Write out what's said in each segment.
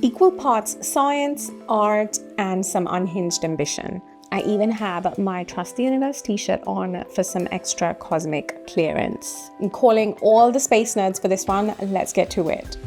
Equal parts science, art, and some unhinged ambition. I even have my trusty universe t-shirt on for some extra cosmic clearance. I'm calling all the space nerds for this one. Let's get to it.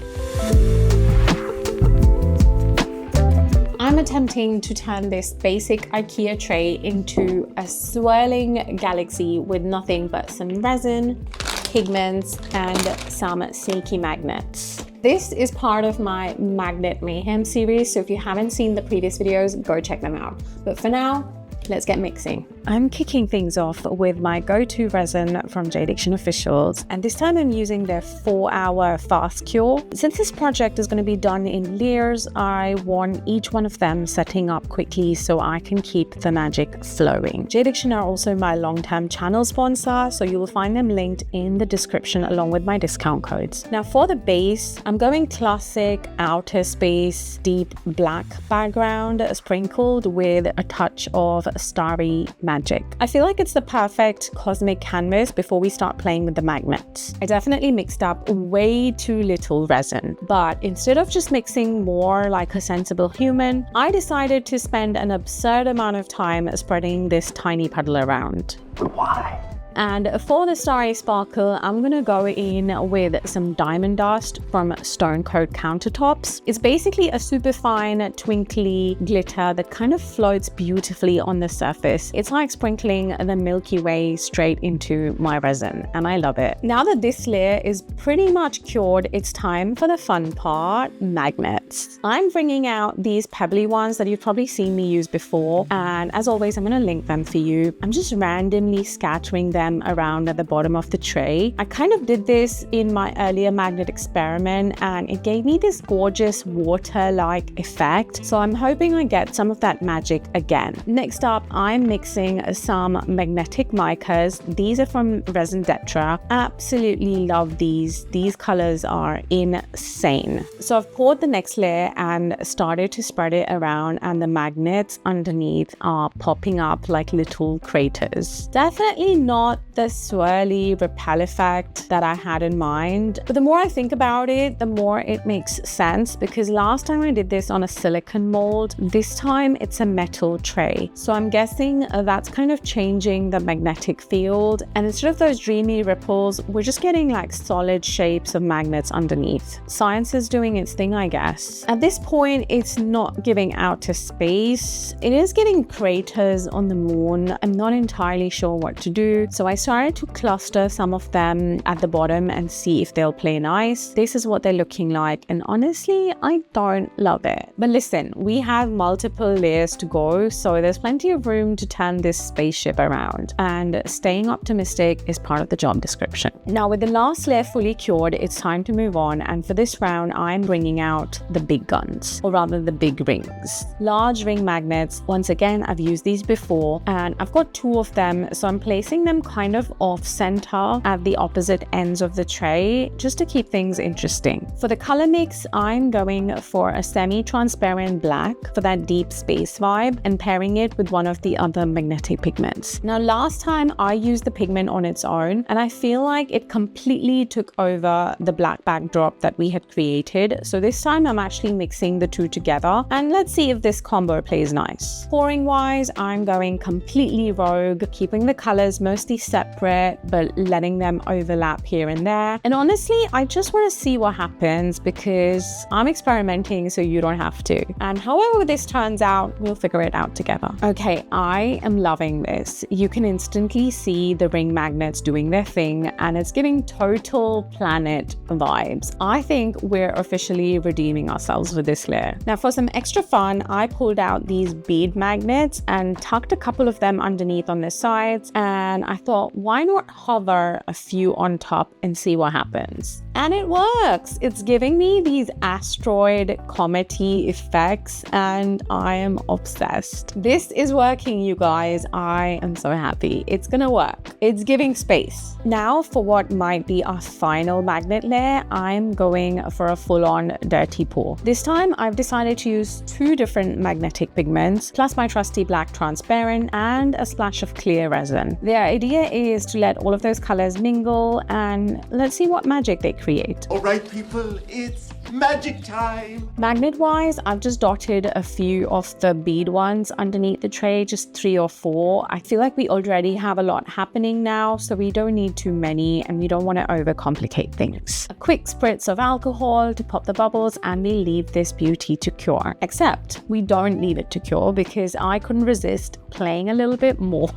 I'm attempting to turn this basic IKEA tray into a swirling galaxy with nothing but some resin, pigments, and some silky magnets. This is part of my Magnet Mayhem series, so if you haven't seen the previous videos, go check them out. But for now, let's get mixing. I'm kicking things off with my go-to resin from Jade Diction Officials, and this time I'm using their 4-hour fast cure. Since this project is going to be done in layers, I want each one of them setting up quickly so I can keep the magic flowing. Jade Diction are also my long-term channel sponsor, so you will find them linked in the description along with my discount codes. Now for the base, I'm going classic outer space deep black background sprinkled with a touch of starry magic. I feel like it's the perfect cosmic canvas before we start playing with the magnets. I definitely mixed up way too little resin, but instead of just mixing more like a sensible human, I decided to spend an absurd amount of time spreading this tiny puddle around. Why? And for the starry sparkle, I'm gonna go in with some diamond dust from Stone Coat Countertops. It's basically a super fine, twinkly glitter that kind of floats beautifully on the surface. It's like sprinkling the Milky Way straight into my resin, and I love it. Now that this layer is pretty much cured, it's time for the fun part, magnets. I'm bringing out these pebbly ones that you've probably seen me use before, and as always, I'm gonna link them for you. I'm just randomly scattering them around at the bottom of the tray. I kind of did this in my earlier magnet experiment and it gave me this gorgeous water-like effect. So I'm hoping I get some of that magic again. Next up, I'm mixing some magnetic micas. These are from Resin Detra. Absolutely love these. These colors are insane. So I've poured the next layer and started to spread it around, and the magnets underneath are popping up like little craters. Definitely not the swirly repel effect that I had in mind, but the more I think about it, the more it makes sense, because last time I did this on a silicone mold, this time it's a metal tray. So I'm guessing that's kind of changing the magnetic field, and instead of those dreamy ripples, we're just getting like solid shapes of magnets underneath. Science is doing its thing, I guess. At this point, it's not giving outer space. It is getting craters on the moon. I'm not entirely sure what to do, so I started to cluster some of them at the bottom and see if they'll play nice. This is what they're looking like, and honestly, I don't love it. But listen, we have multiple layers to go, so there's plenty of room to turn this spaceship around, and staying optimistic is part of the job description. Now with the last layer fully cured, it's time to move on, and for this round, I'm bringing out the big guns, or rather the big rings. Large ring magnets. Once again, I've used these before, and I've got 2 of them, so I'm placing them kind of off center at the opposite ends of the tray just to keep things interesting. For the color mix, I'm going for a semi-transparent black for that deep space vibe and pairing it with one of the other magnetic pigments. Now last time I used the pigment on its own and I feel like it completely took over the black backdrop that we had created. So this time I'm actually mixing the 2 together, and let's see if this combo plays nice. Pouring wise, I'm going completely rogue, keeping the colors mostly separate but letting them overlap here and there. And honestly, I just want to see what happens because I'm experimenting so you don't have to. And however this turns out, we'll figure it out together. Okay, I am loving this. You can instantly see the ring magnets doing their thing, and it's giving total planet vibes. I think we're officially redeeming ourselves with this layer. Now for some extra fun, I pulled out these bead magnets and tucked a couple of them underneath on the sides, and I thought, why not hover a few on top and see what happens? And it works. It's giving me these asteroid comety effects, and I am obsessed. This is working, you guys. I am so happy. It's gonna work. It's giving space. Now for what might be our final magnet layer, I'm going for a full-on dirty pour. This time I've decided to use 2 different magnetic pigments, plus my trusty black transparent and a splash of clear resin. The idea is to let all of those colors mingle, and let's see what magic they create. All right, people, it's Magic time! Magnet-wise, I've just dotted a few of the bead ones underneath the tray, just 3 or 4. I feel like we already have a lot happening now, so we don't need too many and we don't want to overcomplicate things. A quick spritz of alcohol to pop the bubbles and we leave this beauty to cure. Except we don't leave it to cure because I couldn't resist playing a little bit more.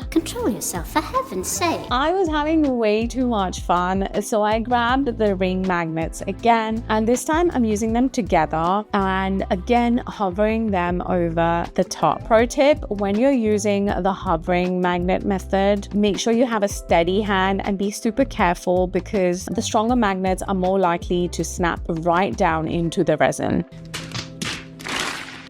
Control yourself, for heaven's sake. I was having way too much fun, so I grabbed the ring magnets again, and this time I'm using them together and again hovering them over the top. Pro tip, when you're using the hovering magnet method, make sure you have a steady hand and be super careful because the stronger magnets are more likely to snap right down into the resin.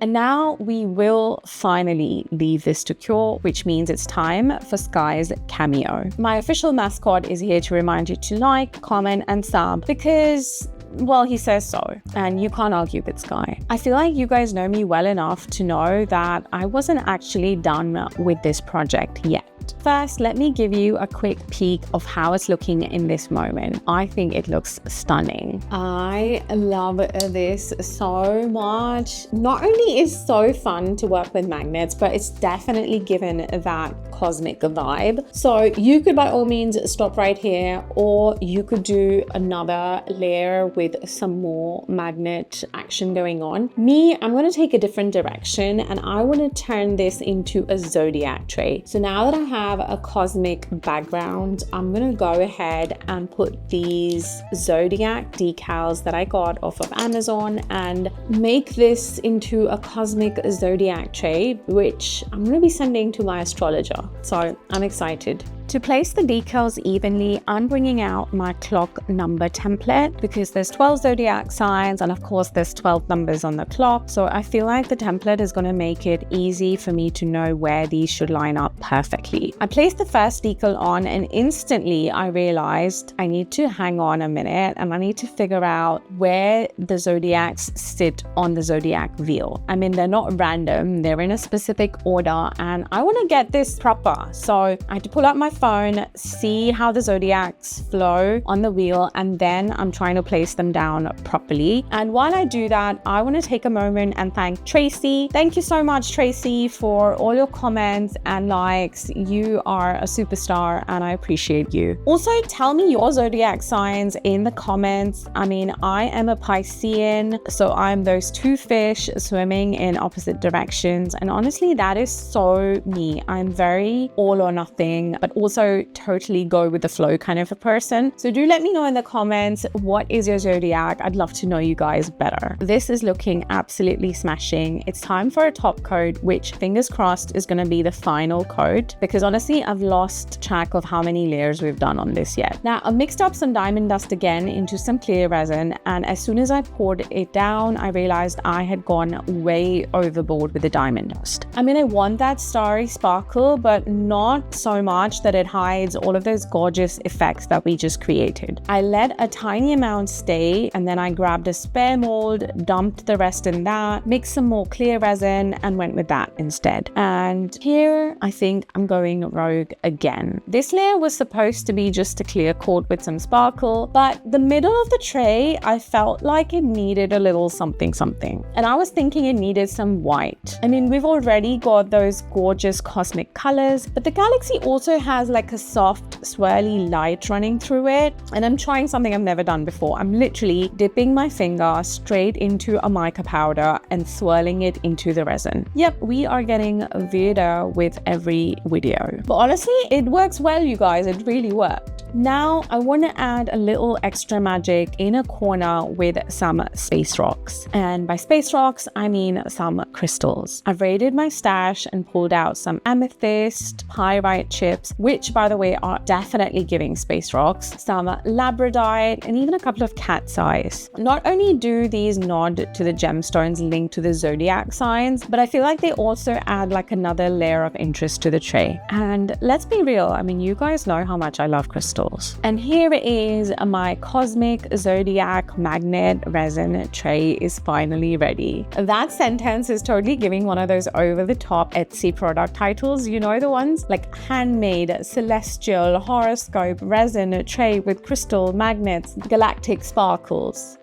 And now we will finally leave this to cure, which means it's time for Sky's cameo. My official mascot is here to remind you to like, comment, and sub because, well, he says so, and you can't argue with Sky. I feel like you guys know me well enough to know that I wasn't actually done with this project yet. First, let me give you a quick peek of how it's looking in this moment. I think it looks stunning. I love this so much. Not only is it so fun to work with magnets, but it's definitely given that cosmic vibe. So you could by all means stop right here, or you could do another layer with some more magnet action going on. Me, I'm going to take a different direction and I want to turn this into a zodiac tray. So now that I have a cosmic background, I'm gonna go ahead and put these zodiac decals that I got off of Amazon and make this into a cosmic zodiac tray, which I'm gonna be sending to my astrologer. So I'm excited. To place the decals evenly, I'm bringing out my clock number template because there's 12 zodiac signs and of course there's 12 numbers on the clock. So I feel like the template is going to make it easy for me to know where these should line up perfectly. I placed the first decal on and instantly I realized I need to hang on a minute and I need to figure out where the zodiacs sit on the zodiac wheel. I mean, they're not random, they're in a specific order and I want to get this proper. So I had to pull out my phone, see how the zodiacs flow on the wheel, and then I'm trying to place them down properly. And while I do that, I want to take a moment and thank Tracy. Thank you so much, Tracy, for all your comments and likes. You are a superstar and I appreciate you. Also, tell me your zodiac signs in the comments. I mean, I am a Piscean, so I'm those two fish swimming in opposite directions. And honestly, that is so me. I'm very all or nothing, but also totally go with the flow kind of a person. So do let me know in the comments, what is your zodiac? I'd love to know you guys better. This is looking absolutely smashing. It's time for a top coat, which fingers crossed is going to be the final coat because honestly, I've lost track of how many layers we've done on this yet. Now, I've mixed up some diamond dust again into some clear resin, and as soon as I poured it down, I realized I had gone way overboard with the diamond dust. I mean, I want that starry sparkle, but not so much that it hides all of those gorgeous effects that we just created. I let a tiny amount stay and then I grabbed a spare mold, dumped the rest in that, mixed some more clear resin and went with that instead. And here I think I'm going rogue again. This layer was supposed to be just a clear coat with some sparkle, but the middle of the tray, I felt like it needed a little something something. And I was thinking it needed some white. I mean, we've already got those gorgeous cosmic colors, but the galaxy also has like a soft swirly light running through it, and I'm trying something I've never done before. I'm literally dipping my finger straight into a mica powder and swirling it into the resin. Yep, we are getting weirder with every video, but honestly it works well, you guys. It really worked. Now I want to add a little extra magic in a corner with some space rocks, and by space rocks I mean some crystals. I've raided my stash and pulled out some amethyst, pyrite chips, which by the way are definitely giving space rocks, some labradorite, and even a couple of cat's eyes. Not only do these nod to the gemstones linked to the zodiac signs, but I feel like they also add like another layer of interest to the tray. And let's be real, I mean, you guys know how much I love crystals. And here it is, my cosmic zodiac magnet resin tray is finally ready. That sentence is totally giving one of those over-the-top Etsy product titles, you know, the ones like handmade, celestial, horoscope, resin tray with crystal magnets, galactic sparkles.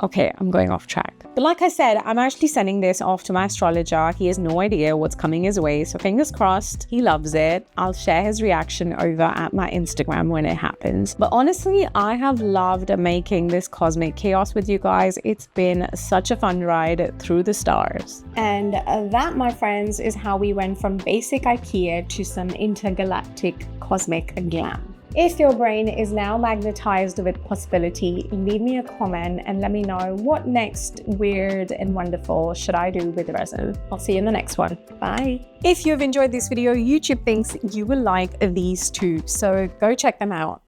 Okay, I'm going off track. But like I said, I'm actually sending this off to my astrologer. He has no idea what's coming his way, so fingers crossed he loves it. I'll share his reaction over at my Instagram when it happens. But honestly, I have loved making this cosmic chaos with you guys. It's been such a fun ride through the stars. And that, my friends, is how we went from basic IKEA to some intergalactic cosmic glam. If your brain is now magnetized with possibility, leave me a comment and let me know what next weird and wonderful should I do with the resin. I'll see you in the next one. Bye. If you've enjoyed this video, YouTube thinks you will like these two, so go check them out.